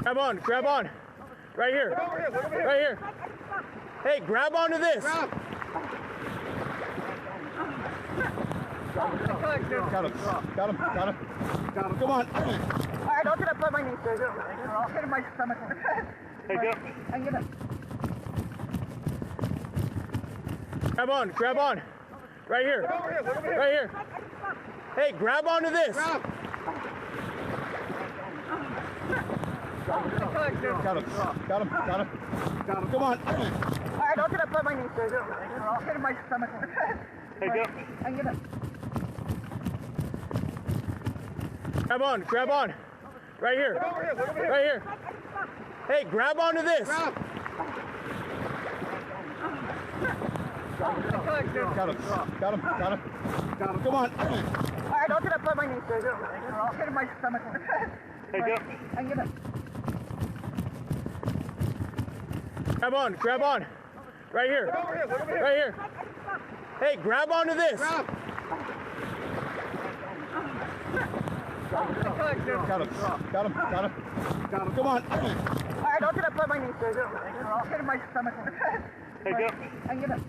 Grab on, grab on. Right here. Right here. Hey, grab onto this. Got him. Come on. Alright, don't get up on my knees, sir. I'll hit my stomach. Hey, go. I get up. Grab on, grab on. Right here. Right here. Hey, grab onto this. Got him. Come on. Alright, don't get up on my knees, sir. I'll hit my stomach. Hey, go. I get up. Grab on, grab on. Right here. Right here. Hey, grab onto this. Got him. Come on. Alright, don't get up on my knees, sir. I'll hit my stomach. Hey, go. I get up. Grab on, grab on. Right here. Right here. Hey, grab onto this. Got him. Come on. Alright, don't get up on my knees, sir. I'll hit my stomach. Hey, go. I get up.